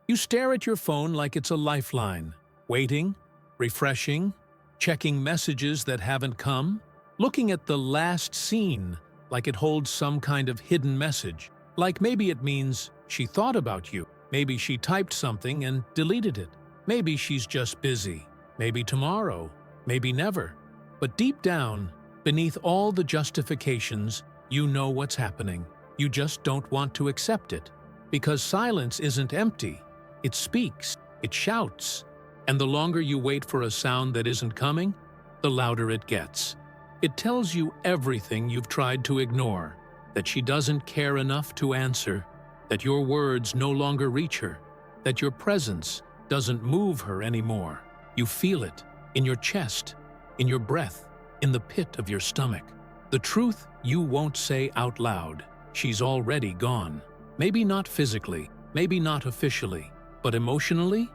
You stare at your phone like it's a lifeline, waiting, refreshing, checking messages that haven't come, looking at the last scene like it holds some kind of hidden message, like maybe it means she thought about you, maybe she typed something and deleted it, maybe she's just busy, maybe tomorrow, maybe never. But deep down, beneath all the justifications, you know what's happening. You just don't want to accept it. Because silence isn't empty. It speaks, it shouts. And the longer you wait for a sound that isn't coming, the louder it gets. It tells you everything you've tried to ignore, that she doesn't care enough to answer, that your words no longer reach her, that your presence doesn't move her anymore. You feel it in your chest, in your breath, in the pit of your stomach. The truth you won't say out loud. She's already gone. Maybe not physically, maybe not officially, but emotionally,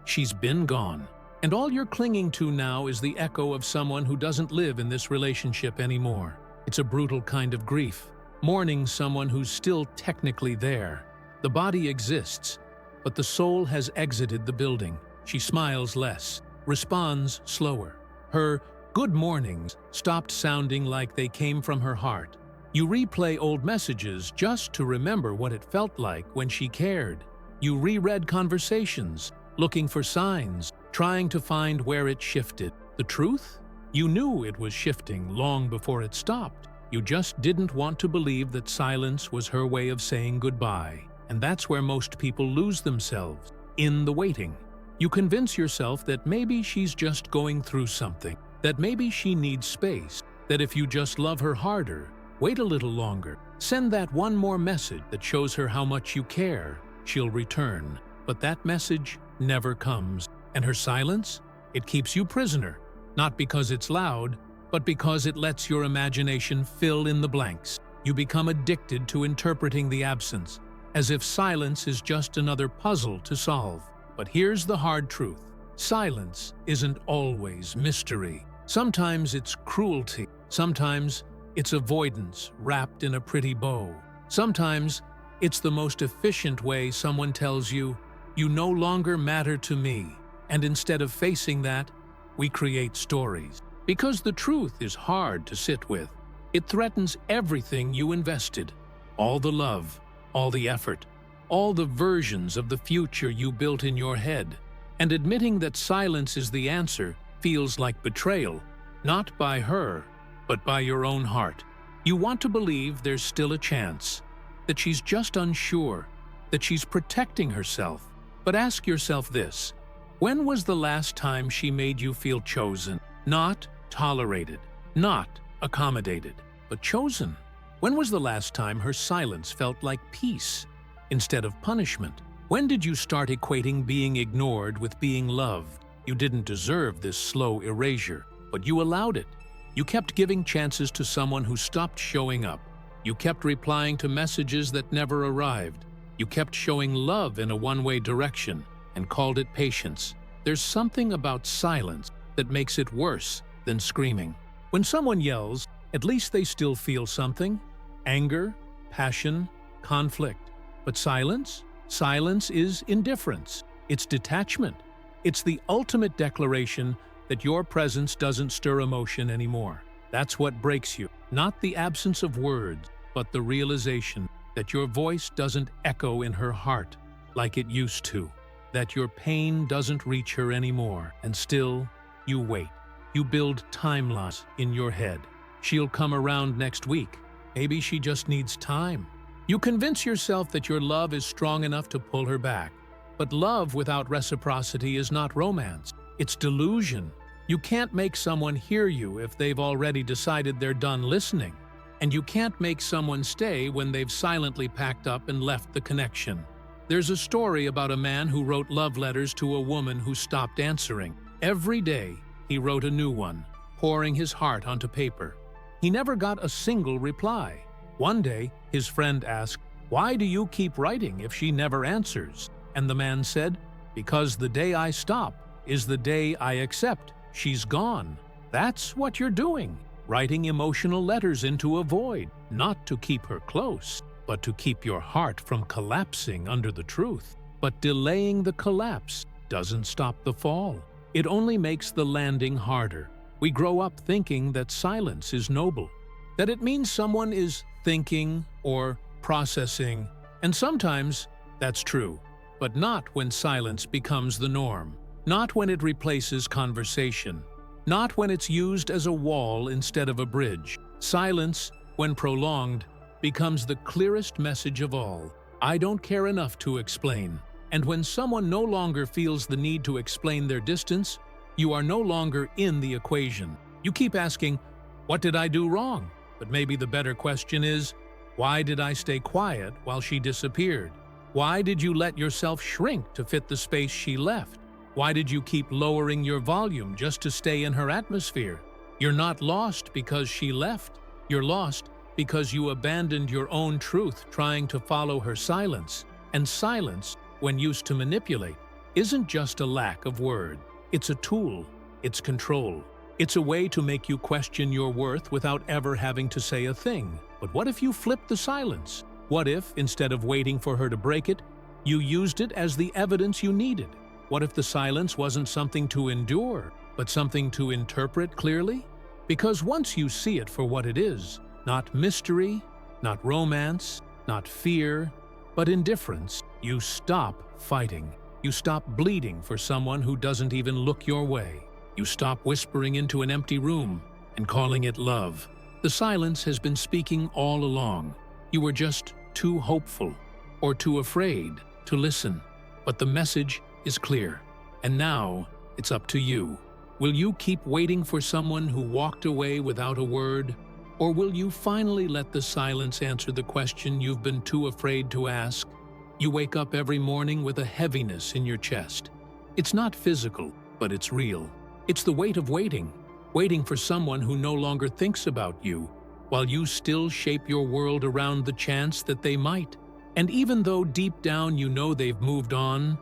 she's been gone. And all you're clinging to now is the echo of someone who doesn't live in this relationship anymore. It's a brutal kind of grief, mourning someone who's still technically there. The body exists, but the soul has exited the building. She smiles less, responds slower. Her good mornings stopped sounding like they came from her heart. You replay old messages just to remember what it felt like when she cared. You reread conversations, looking for signs, trying to find where it shifted. The truth? You knew it was shifting long before it stopped. You just didn't want to believe that silence was her way of saying goodbye. And that's where most people lose themselves, in the waiting. You convince yourself that maybe she's just going through something, that maybe she needs space, that if you just love her harder, wait a little longer, send that one more message that shows her how much you care, she'll return. But that message never comes. And her silence? It keeps you prisoner, not because it's loud, but because it lets your imagination fill in the blanks. You become addicted to interpreting the absence, as if silence is just another puzzle to solve. But here's the hard truth. Silence isn't always mystery. Sometimes it's cruelty. Sometimes it's avoidance wrapped in a pretty bow. Sometimes it's the most efficient way someone tells you, "You no longer matter to me." And instead of facing that, we create stories. Because the truth is hard to sit with. It threatens everything you invested. All the love, all the effort, all the versions of the future you built in your head. And admitting that silence is the answer feels like betrayal, not by her, but by your own heart. You want to believe there's still a chance, that she's just unsure, that she's protecting herself. But ask yourself this: when was the last time she made you feel chosen? Not tolerated, not accommodated, but chosen. When was the last time her silence felt like peace instead of punishment? When did you start equating being ignored with being loved? You didn't deserve this slow erasure, but you allowed it. You kept giving chances to someone who stopped showing up. You kept replying to messages that never arrived. You kept showing love in a one-way direction and called it patience. There's something about silence that makes it worse than screaming. When someone yells, at least they still feel something: anger, passion, conflict. But silence? Silence is indifference. It's detachment. It's the ultimate declaration that your presence doesn't stir emotion anymore. That's what breaks you. Not the absence of words, but the realization that your voice doesn't echo in her heart like it used to. That your pain doesn't reach her anymore. And still, you wait. You build timelines in your head. She'll come around next week. Maybe she just needs time. You convince yourself that your love is strong enough to pull her back. But love without reciprocity is not romance. It's delusion. You can't make someone hear you if they've already decided they're done listening. And you can't make someone stay when they've silently packed up and left the connection. There's a story about a man who wrote love letters to a woman who stopped answering. Every day, he wrote a new one, pouring his heart onto paper. He never got a single reply. One day, his friend asked, "Why do you keep writing if she never answers?" And the man said, "Because the day I stop is the day I accept she's gone." That's what you're doing, writing emotional letters into a void, not to keep her close, but to keep your heart from collapsing under the truth. But delaying the collapse doesn't stop the fall. It only makes the landing harder. We grow up thinking that silence is noble, that it means someone is thinking or processing, and sometimes that's true, but not when silence becomes the norm, not when it replaces conversation, not when it's used as a wall instead of a bridge. Silence, when prolonged, becomes the clearest message of all. I don't care enough to explain. And when someone no longer feels the need to explain their distance, you are no longer in the equation. You keep asking, what did I do wrong? But maybe the better question is, why did I stay quiet while she disappeared? Why did you let yourself shrink to fit the space she left? Why did you keep lowering your volume just to stay in her atmosphere? You're not lost because she left. You're lost because you abandoned your own truth trying to follow her silence. And silence, when used to manipulate, isn't just a lack of word. It's a tool. It's control. It's a way to make you question your worth without ever having to say a thing. But what if you flipped the silence? What if, instead of waiting for her to break it, you used it as the evidence you needed? What if the silence wasn't something to endure, but something to interpret clearly? Because once you see it for what it is, not mystery, not romance, not fear, but indifference, you stop fighting. You stop bleeding for someone who doesn't even look your way. You stop whispering into an empty room and calling it love. The silence has been speaking all along. You were just too hopeful or too afraid to listen. But the message is clear. And now it's up to you. Will you keep waiting for someone who walked away without a word? Or will you finally let the silence answer the question you've been too afraid to ask? You wake up every morning with a heaviness in your chest. It's not physical, but it's real. It's the weight of waiting, waiting for someone who no longer thinks about you, while you still shape your world around the chance that they might. And even though deep down you know they've moved on,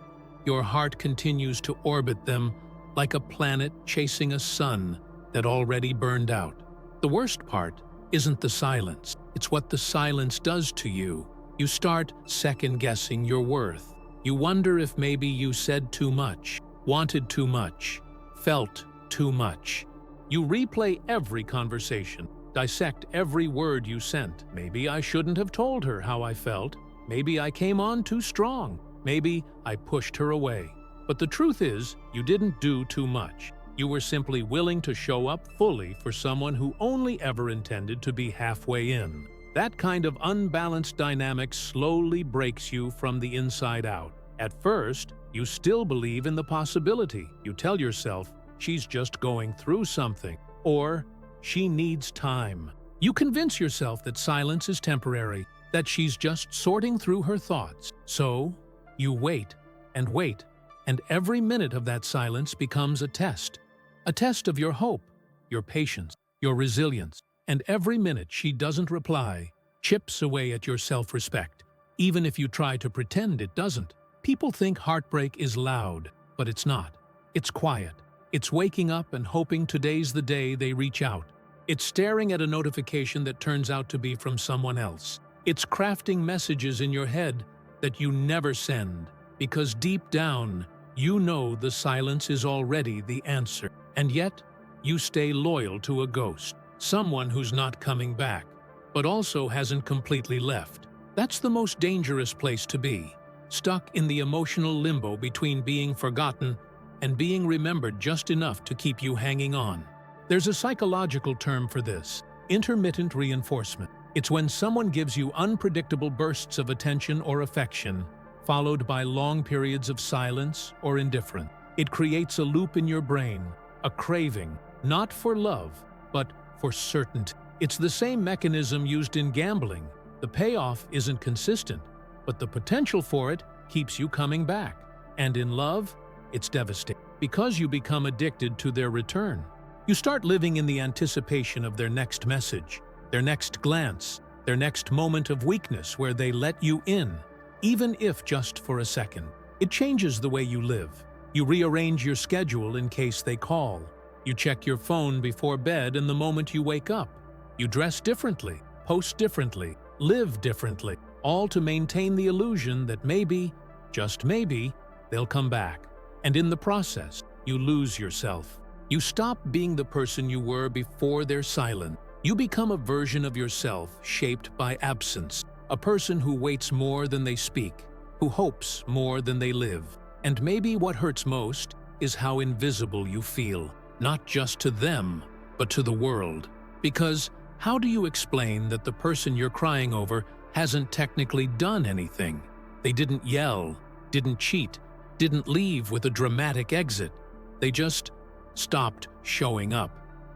your heart continues to orbit them like a planet chasing a sun that already burned out. The worst part isn't the silence, it's what the silence does to you. You start second-guessing your worth. You wonder if maybe you said too much, wanted too much, felt too much. You replay every conversation, dissect every word you sent. Maybe I shouldn't have told her how I felt. Maybe I came on too strong. Maybe I pushed her away. But the truth is, you didn't do too much. You were simply willing to show up fully for someone who only ever intended to be halfway in. That kind of unbalanced dynamic slowly breaks you from the inside out. At first, you still believe in the possibility. You tell yourself, she's just going through something, or she needs time. You convince yourself that silence is temporary, that she's just sorting through her thoughts. So, you wait, and every minute of that silence becomes a test of your hope, your patience, your resilience. And every minute she doesn't reply chips away at your self-respect, even if you try to pretend it doesn't. People think heartbreak is loud, but it's not. It's quiet. It's waking up and hoping today's the day they reach out. It's staring at a notification that turns out to be from someone else. It's crafting messages in your head that you never send, because deep down, you know the silence is already the answer. And yet, you stay loyal to a ghost. Someone who's not coming back, but also hasn't completely left. That's the most dangerous place to be, stuck in the emotional limbo between being forgotten and being remembered just enough to keep you hanging on. There's a psychological term for this: intermittent reinforcement. It's when someone gives you unpredictable bursts of attention or affection, followed by long periods of silence or indifference. It creates a loop in your brain, a craving, not for love, but for certainty. It's the same mechanism used in gambling. The payoff isn't consistent, but the potential for it keeps you coming back. And in love, it's devastating, because you become addicted to their return. You start living in the anticipation of their next message, their next glance, their next moment of weakness where they let you in, even if just for a second. It changes the way you live. You rearrange your schedule in case they call. You check your phone before bed and the moment you wake up. You dress differently, post differently, live differently, all to maintain the illusion that maybe, just maybe, they'll come back. And in the process, you lose yourself. You stop being the person you were before they're silent. You become a version of yourself shaped by absence, a person who waits more than they speak, who hopes more than they live. And maybe what hurts most is how invisible you feel, not just to them, but to the world. Because how do you explain that the person you're crying over hasn't technically done anything? They didn't yell, didn't cheat, didn't leave with a dramatic exit. They just stopped showing up.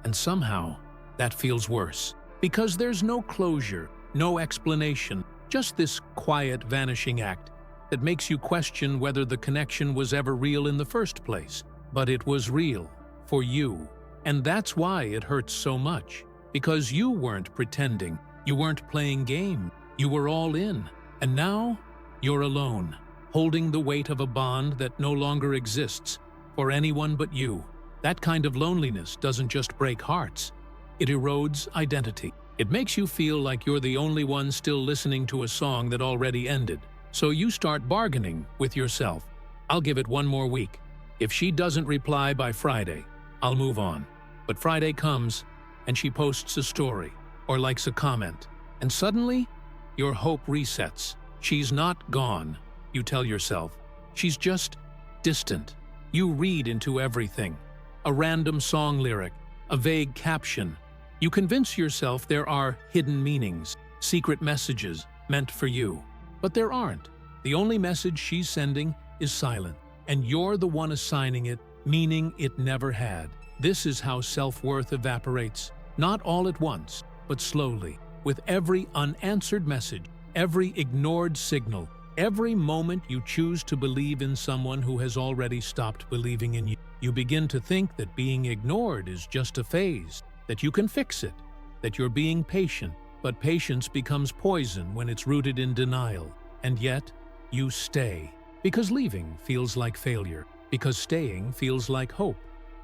And somehow, that feels worse. Because there's no closure, no explanation, just this quiet vanishing act that makes you question whether the connection was ever real in the first place. But it was real, for you. And that's why it hurts so much. Because you weren't pretending, you weren't playing game, you were all in. And now, you're alone, holding the weight of a bond that no longer exists for anyone but you. That kind of loneliness doesn't just break hearts, it erodes identity. It makes you feel like you're the only one still listening to a song that already ended. So you start bargaining with yourself. I'll give it one more week. If she doesn't reply by Friday, I'll move on. But Friday comes, and she posts a story or likes a comment, and suddenly, your hope resets. She's not gone, you tell yourself. She's just distant. You read into everything. A random song lyric, a vague caption. You convince yourself there are hidden meanings, secret messages meant for you. But there aren't. The only message she's sending is silent, and you're the one assigning it meaning it never had. This is how self-worth evaporates, not all at once, but slowly, with every unanswered message, every ignored signal, every moment you choose to believe in someone who has already stopped believing in you. You begin to think that being ignored is just a phase, that you can fix it, that you're being patient. But patience becomes poison when it's rooted in denial. And yet, you stay. Because leaving feels like failure. Because staying feels like hope.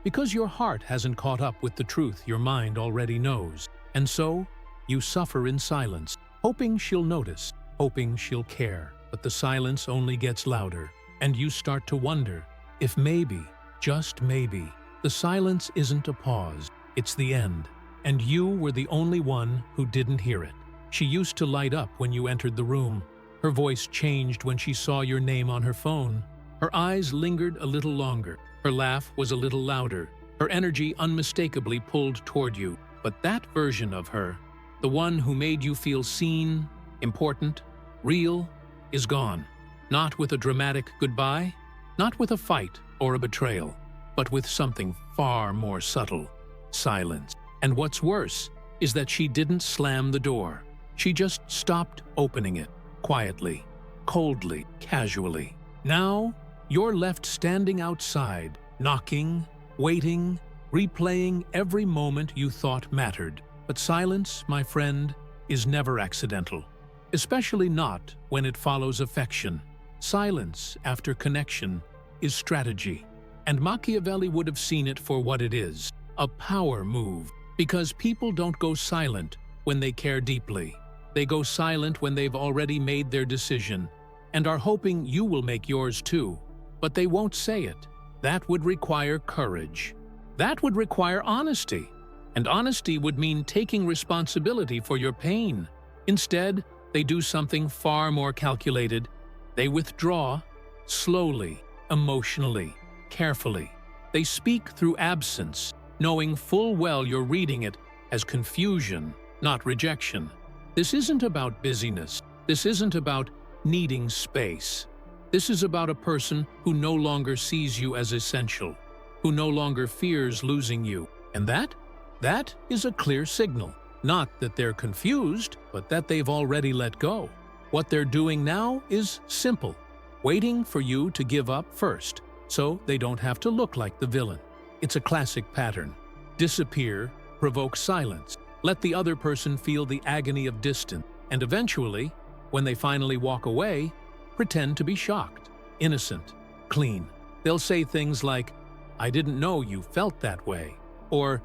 Because your heart hasn't caught up with the truth your mind already knows. And so, you suffer in silence, hoping she'll notice, hoping she'll care. But the silence only gets louder. And you start to wonder if maybe, just maybe, the silence isn't a pause, it's the end. And you were the only one who didn't hear it. She used to light up when you entered the room. Her voice changed when she saw your name on her phone. Her eyes lingered a little longer. Her laugh was a little louder. Her energy unmistakably pulled toward you. But that version of her, the one who made you feel seen, important, real, is gone. Not with a dramatic goodbye, not with a fight or a betrayal, but with something far more subtle: silence. And what's worse is that she didn't slam the door. She just stopped opening it, quietly, coldly, casually. Now, you're left standing outside, knocking, waiting, replaying every moment you thought mattered. But silence, my friend, is never accidental, especially not when it follows affection. Silence after connection is strategy. And Machiavelli would have seen it for what it is: a power move. Because people don't go silent when they care deeply. They go silent when they've already made their decision and are hoping you will make yours too. But they won't say it. That would require courage. That would require honesty. And honesty would mean taking responsibility for your pain. Instead, they do something far more calculated. They withdraw, slowly, emotionally, carefully. They speak through absence, knowing full well you're reading it as confusion, not rejection. This isn't about busyness. This isn't about needing space. This is about a person who no longer sees you as essential, who no longer fears losing you. And that is a clear signal. Not that they're confused, but that they've already let go. What they're doing now is simple: waiting for you to give up first, so they don't have to look like the villain. It's a classic pattern. Disappear, provoke silence, let the other person feel the agony of distance, and eventually, when they finally walk away, pretend to be shocked, innocent, clean. They'll say things like, "I didn't know you felt that way," or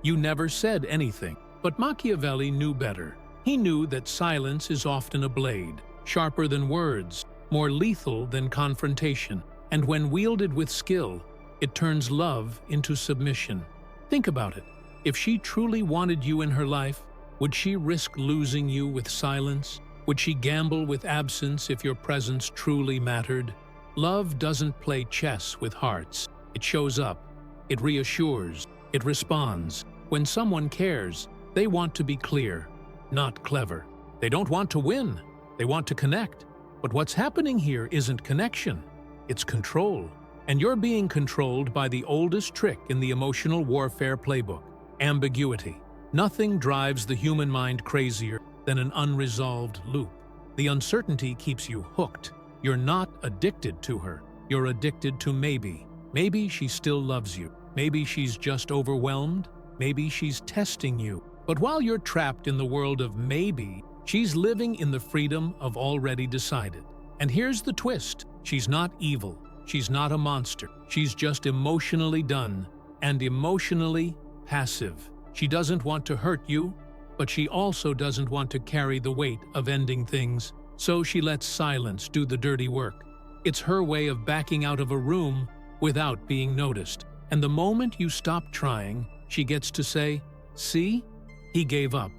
"You never said anything." But Machiavelli knew better. He knew that silence is often a blade, sharper than words, more lethal than confrontation. And when wielded with skill, it turns love into submission. Think about it. If she truly wanted you in her life, would she risk losing you with silence? Would she gamble with absence if your presence truly mattered? Love doesn't play chess with hearts. It shows up. It reassures. It responds. When someone cares, they want to be clear, not clever. They don't want to win. They want to connect. But what's happening here isn't connection. It's control. And you're being controlled by the oldest trick in the emotional warfare playbook: ambiguity. Nothing drives the human mind crazier than an unresolved loop. The uncertainty keeps you hooked. You're not addicted to her. You're addicted to maybe. Maybe she still loves you. Maybe she's just overwhelmed. Maybe she's testing you. But while you're trapped in the world of maybe, she's living in the freedom of already decided. And here's the twist. She's not evil. She's not a monster. She's just emotionally done and emotionally passive. She doesn't want to hurt you, but she also doesn't want to carry the weight of ending things. So she lets silence do the dirty work. It's her way of backing out of a room without being noticed. And the moment you stop trying, she gets to say, "See? He gave up."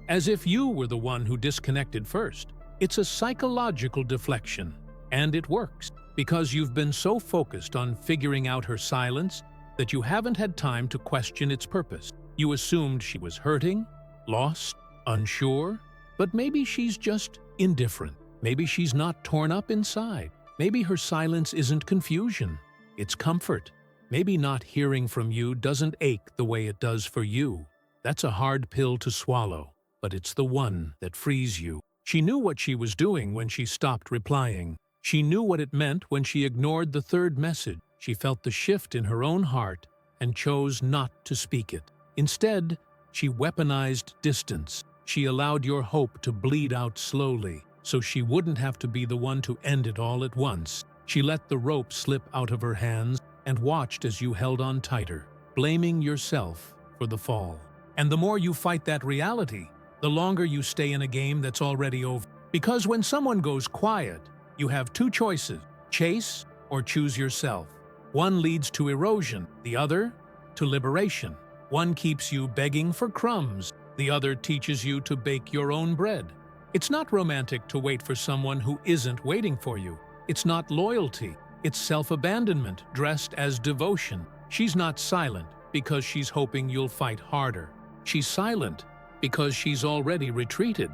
As if you were the one who disconnected first. It's a psychological deflection. And it works, because you've been so focused on figuring out her silence that you haven't had time to question its purpose. You assumed she was hurting, lost, unsure, but maybe she's just indifferent. Maybe she's not torn up inside. Maybe her silence isn't confusion, it's comfort. Maybe not hearing from you doesn't ache the way it does for you. That's a hard pill to swallow, but it's the one that frees you. She knew what she was doing when she stopped replying. She knew what it meant when she ignored the third message. She felt the shift in her own heart and chose not to speak it. Instead, she weaponized distance. She allowed your hope to bleed out slowly, so she wouldn't have to be the one to end it all at once. She let the rope slip out of her hands and watched as you held on tighter, blaming yourself for the fall. And the more you fight that reality, the longer you stay in a game that's already over. Because when someone goes quiet, you have two choices: chase or choose yourself. One leads to erosion, the other to liberation. One keeps you begging for crumbs, the other teaches you to bake your own bread. It's not romantic to wait for someone who isn't waiting for you. It's not loyalty. It's self-abandonment dressed as devotion. She's not silent because she's hoping you'll fight harder. She's silent because she's already retreated.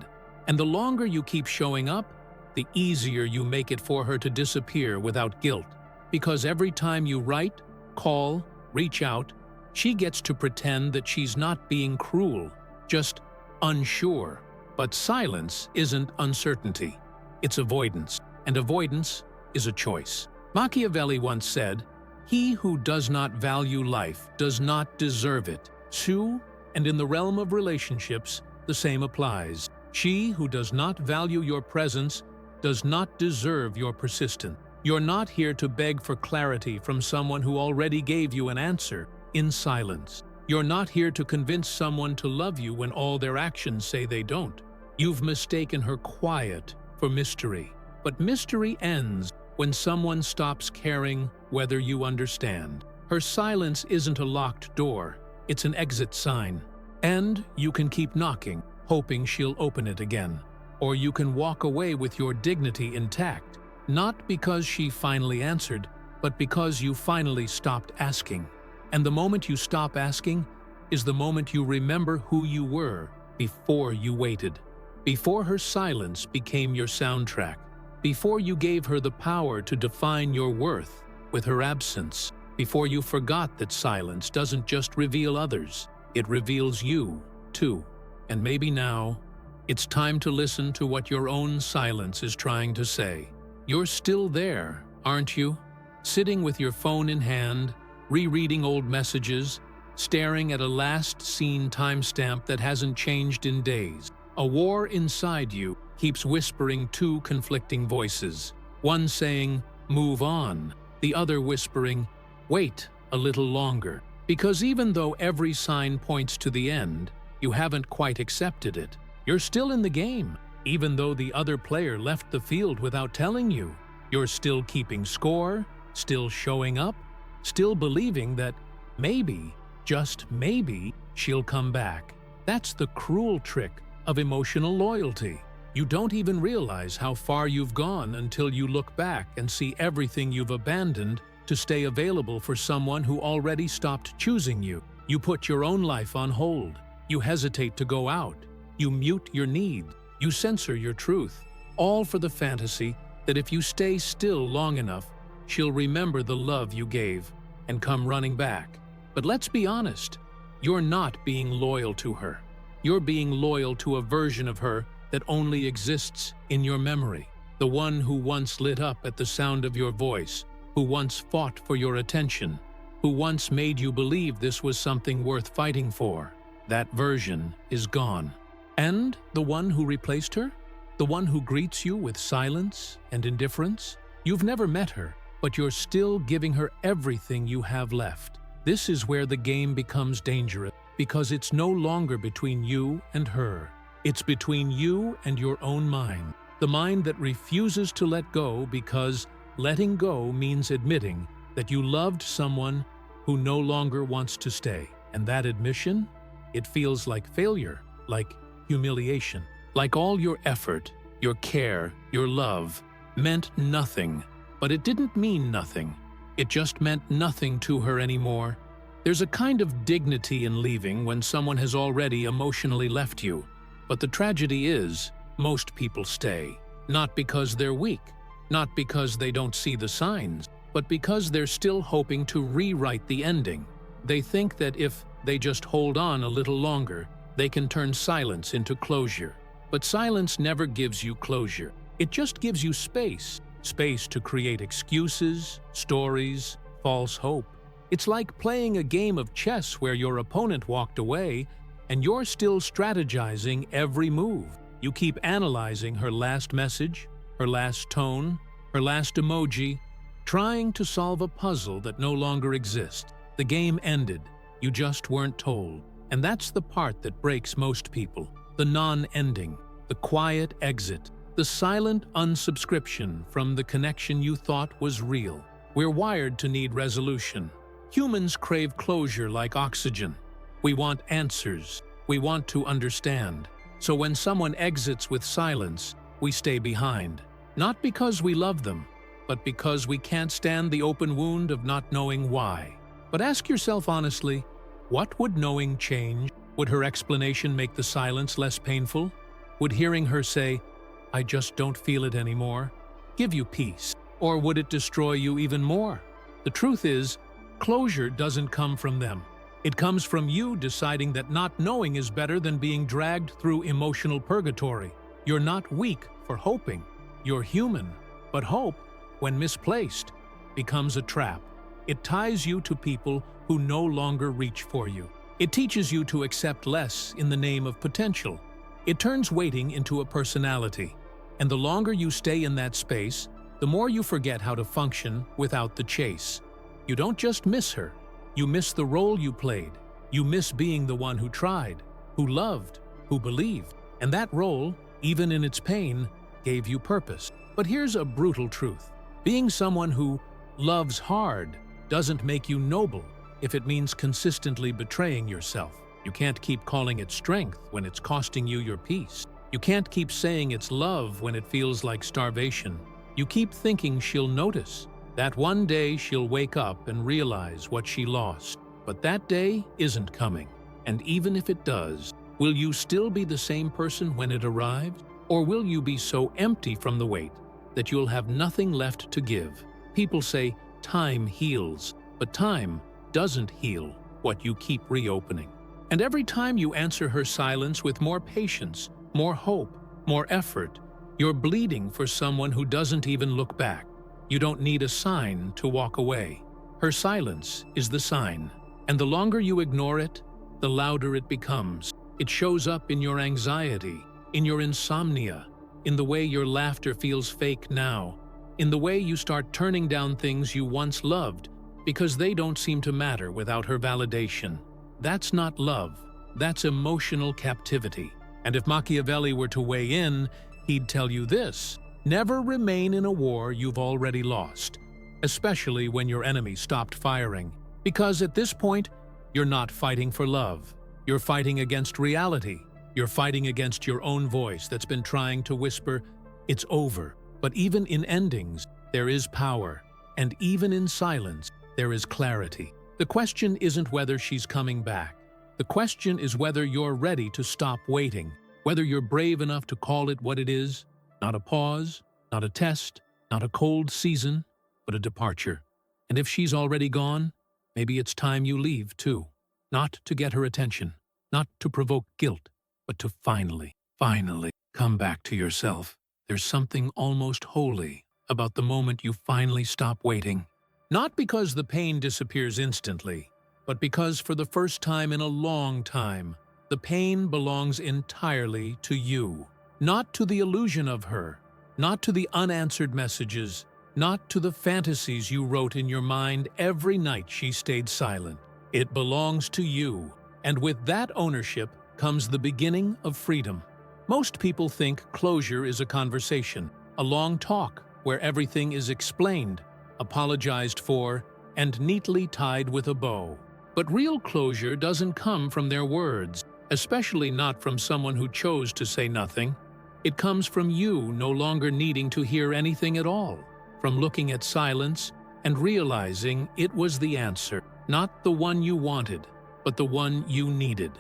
And the longer you keep showing up, the easier you make it for her to disappear without guilt. Because every time you write, call, reach out, she gets to pretend that she's not being cruel, just unsure. But silence isn't uncertainty. It's avoidance. And avoidance is a choice. Machiavelli once said, "He who does not value life does not deserve it." And in the realm of relationships, the same applies. She who does not value your presence does not deserve your persistence. You're not here to beg for clarity from someone who already gave you an answer in silence. You're not here to convince someone to love you when all their actions say they don't. You've mistaken her quiet for mystery. But mystery ends when someone stops caring whether you understand. Her silence isn't a locked door, it's an exit sign. And you can keep knocking, hoping she'll open it again. Or you can walk away with your dignity intact, not because she finally answered, but because you finally stopped asking. And the moment you stop asking is the moment you remember who you were before you waited, before her silence became your soundtrack, before you gave her the power to define your worth with her absence, before you forgot that silence doesn't just reveal others, it reveals you, too. And maybe now, it's time to listen to what your own silence is trying to say. You're still there, aren't you? Sitting with your phone in hand, rereading old messages, staring at a last-seen timestamp that hasn't changed in days. A war inside you keeps whispering two conflicting voices. One saying, "Move on," the other whispering, "Wait a little longer." Because even though every sign points to the end, you haven't quite accepted it. You're still in the game, even though the other player left the field without telling you. You're still keeping score, still showing up, still believing that maybe, just maybe, she'll come back. That's the cruel trick of emotional loyalty. You don't even realize how far you've gone until you look back and see everything you've abandoned to stay available for someone who already stopped choosing you. You put your own life on hold. You hesitate to go out. You mute your needs. You censor your truth. All for the fantasy that if you stay still long enough, she'll remember the love you gave and come running back. But let's be honest, you're not being loyal to her. You're being loyal to a version of her that only exists in your memory. The one who once lit up at the sound of your voice, who once fought for your attention, who once made you believe this was something worth fighting for. That version is gone. And the one who replaced her? The one who greets you with silence and indifference? You've never met her, but you're still giving her everything you have left. This is where the game becomes dangerous, because it's no longer between you and her. It's between you and your own mind. The mind that refuses to let go because letting go means admitting that you loved someone who no longer wants to stay. And that admission? It feels like failure, like humiliation, like all your effort, your care, your love meant nothing. But it didn't mean nothing. It just meant nothing to her anymore. There's a kind of dignity in leaving when someone has already emotionally left you. But the tragedy is, most people stay, not because they're weak, not because they don't see the signs, but because they're still hoping to rewrite the ending. They think that if they just hold on a little longer, they can turn silence into closure. But silence never gives you closure. It just gives you space. Space to create excuses, stories, false hope. It's like playing a game of chess where your opponent walked away and you're still strategizing every move. You keep analyzing her last message, her last tone, her last emoji, trying to solve a puzzle that no longer exists. The game ended. You just weren't told. And that's the part that breaks most people. The non-ending, the quiet exit, the silent unsubscription from the connection you thought was real. We're wired to need resolution. Humans crave closure like oxygen. We want answers. We want to understand. So when someone exits with silence, we stay behind. Not because we love them, but because we can't stand the open wound of not knowing why. But ask yourself honestly, what would knowing change? Would her explanation make the silence less painful? Would hearing her say, "I just don't feel it anymore," give you peace? Or would it destroy you even more? The truth is, closure doesn't come from them. It comes from you deciding that not knowing is better than being dragged through emotional purgatory. You're not weak for hoping. You're human. But hope, when misplaced, becomes a trap. It ties you to people who no longer reach for you. It teaches you to accept less in the name of potential. It turns waiting into a personality. And the longer you stay in that space, the more you forget how to function without the chase. You don't just miss her. You miss the role you played. You miss being the one who tried, who loved, who believed. And that role, even in its pain, gave you purpose. But here's a brutal truth. Being someone who loves hard doesn't make you noble if it means consistently betraying yourself. You can't keep calling it strength when it's costing you your peace. You can't keep saying it's love when it feels like starvation. You keep thinking she'll notice, that one day she'll wake up and realize what she lost. But that day isn't coming. And even if it does, will you still be the same person when it arrives? Or will you be so empty from the weight that you'll have nothing left to give? People say time heals, but time doesn't heal what you keep reopening. And every time you answer her silence with more patience, more hope, more effort, you're bleeding for someone who doesn't even look back. You don't need a sign to walk away. Her silence is the sign. And the longer you ignore it, the louder it becomes. It shows up in your anxiety, in your insomnia, in the way your laughter feels fake now, in the way you start turning down things you once loved because they don't seem to matter without her validation. That's not love. That's emotional captivity. And if Machiavelli were to weigh in, he'd tell you this: Never remain in a war you've already lost, especially when your enemy stopped firing, because at this point, you're not fighting for love. You're fighting against reality. You're fighting against your own voice that's been trying to whisper, "It's over." But even in endings, there is power, and even in silence, there is clarity. The question isn't whether she's coming back. The question is whether you're ready to stop waiting, whether you're brave enough to call it what it is, not a pause, not a test, not a cold season, but a departure. And if she's already gone, maybe it's time you leave too. Not to get her attention, not to provoke guilt, but to finally come back to yourself. There's something almost holy about the moment you finally stop waiting. Not because the pain disappears instantly, but because for the first time in a long time, the pain belongs entirely to you. Not to the illusion of her, not to the unanswered messages, not to the fantasies you wrote in your mind every night she stayed silent. It belongs to you, and with that ownership comes the beginning of freedom. Most people think closure is a conversation, a long talk where everything is explained, apologized for, and neatly tied with a bow. But real closure doesn't come from their words, especially not from someone who chose to say nothing. It comes from you no longer needing to hear anything at all, from looking at silence and realizing it was the answer, not the one you wanted, but the one you needed.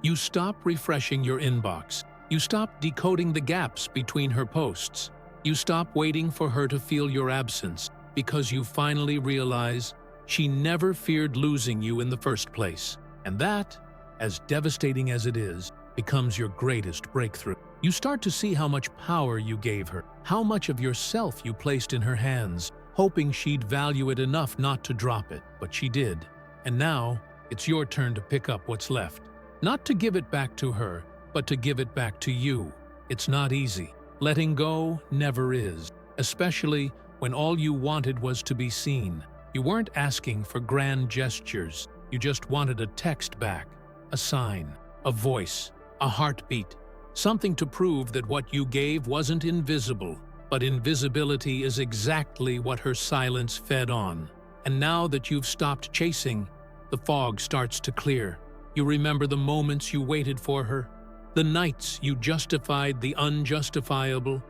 You stop refreshing your inbox. You stop decoding the gaps between her posts. You stop waiting for her to feel your absence because you finally realize she never feared losing you in the first place. And that, as devastating as it is, becomes your greatest breakthrough. You start to see how much power you gave her, how much of yourself you placed in her hands, hoping she'd value it enough not to drop it, but she did. And now, it's your turn to pick up what's left. Not to give it back to her, but to give it back to you. It's not easy. Letting go never is, especially when all you wanted was to be seen. You weren't asking for grand gestures. You just wanted a text back, a sign, a voice, a heartbeat, something to prove that what you gave wasn't invisible. But invisibility is exactly what her silence fed on. And now that you've stopped chasing, the fog starts to clear. You remember the moments you waited for her, the nights you justified the unjustifiable,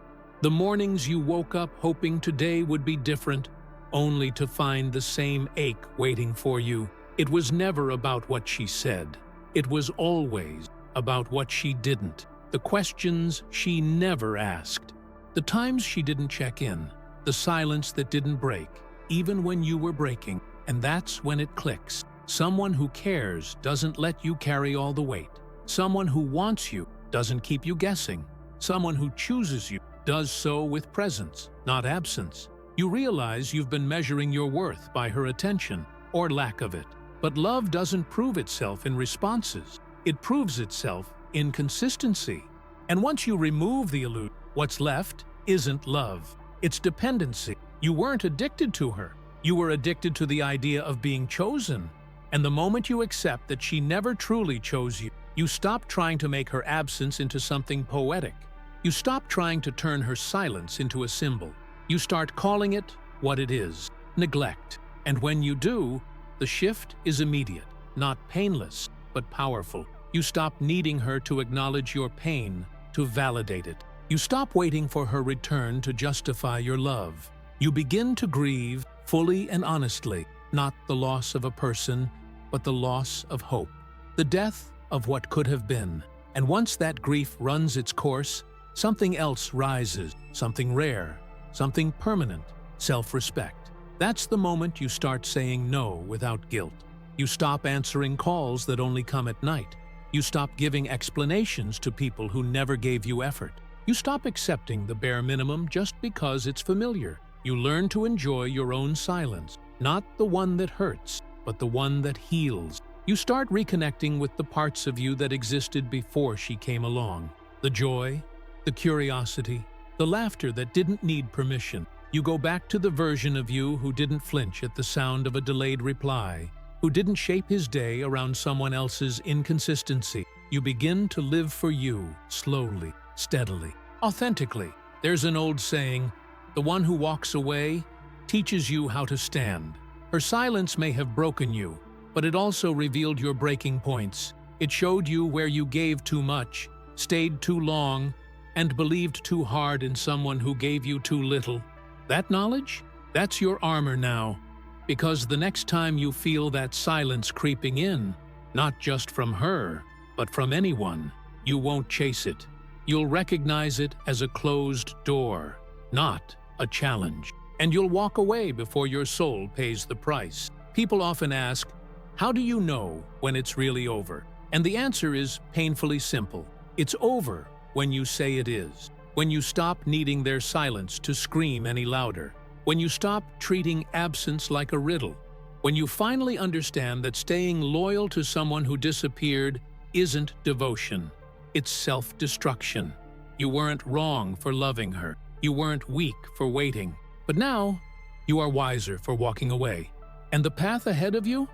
the mornings you woke up hoping today would be different, only to find the same ache waiting for you. It was never about what she said. It was always about what she didn't, the questions she never asked, the times she didn't check in, the silence that didn't break, even when you were breaking. And that's when it clicks. Someone who cares doesn't let you carry all the weight. Someone who wants you doesn't keep you guessing. Someone who chooses you does so with presence, not absence. You realize you've been measuring your worth by her attention, or lack of it. But love doesn't prove itself in responses. It proves itself in consistency. And once you remove the illusion, what's left isn't love. It's dependency. You weren't addicted to her. You were addicted to the idea of being chosen. And the moment you accept that she never truly chose you, you stop trying to make her absence into something poetic. You stop trying to turn her silence into a symbol. You start calling it what it is, neglect. And when you do, the shift is immediate, not painless, but powerful. You stop needing her to acknowledge your pain, to validate it. You stop waiting for her return to justify your love. You begin to grieve fully and honestly, not the loss of a person, but the loss of hope, the death of what could have been. And once that grief runs its course, something else rises, something rare, something permanent, self-respect. That's the moment you start saying no without guilt. You stop answering calls that only come at night. You stop giving explanations to people who never gave you effort. You stop accepting the bare minimum just because it's familiar. You learn to enjoy your own silence, not the one that hurts, but the one that heals. You start reconnecting with the parts of you that existed before she came along. The joy, the curiosity, the laughter that didn't need permission. You go back to the version of you who didn't flinch at the sound of a delayed reply, who didn't shape his day around someone else's inconsistency. You begin to live for you, slowly, steadily, authentically. There's an old saying, the one who walks away teaches you how to stand. Her silence may have broken you, but it also revealed your breaking points. It showed you where you gave too much, stayed too long, and believed too hard in someone who gave you too little. That knowledge? That's your armor now. Because the next time you feel that silence creeping in, not just from her, but from anyone, you won't chase it. You'll recognize it as a closed door, not a challenge. And you'll walk away before your soul pays the price. People often ask, how do you know when it's really over? And the answer is painfully simple. It's over when you say it is. When you stop needing their silence to scream any louder. When you stop treating absence like a riddle. When you finally understand that staying loyal to someone who disappeared isn't devotion. It's self-destruction. You weren't wrong for loving her. You weren't weak for waiting. But now, you are wiser for walking away. And the path ahead of you?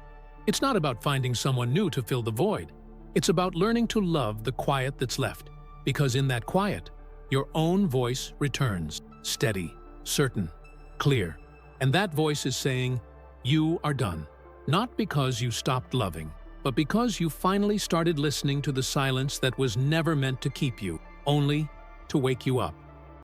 It's not about finding someone new to fill the void. It's about learning to love the quiet that's left. Because in that quiet, your own voice returns, steady, certain, clear. And that voice is saying, you are done. Not because you stopped loving, but because you finally started listening to the silence that was never meant to keep you, only to wake you up.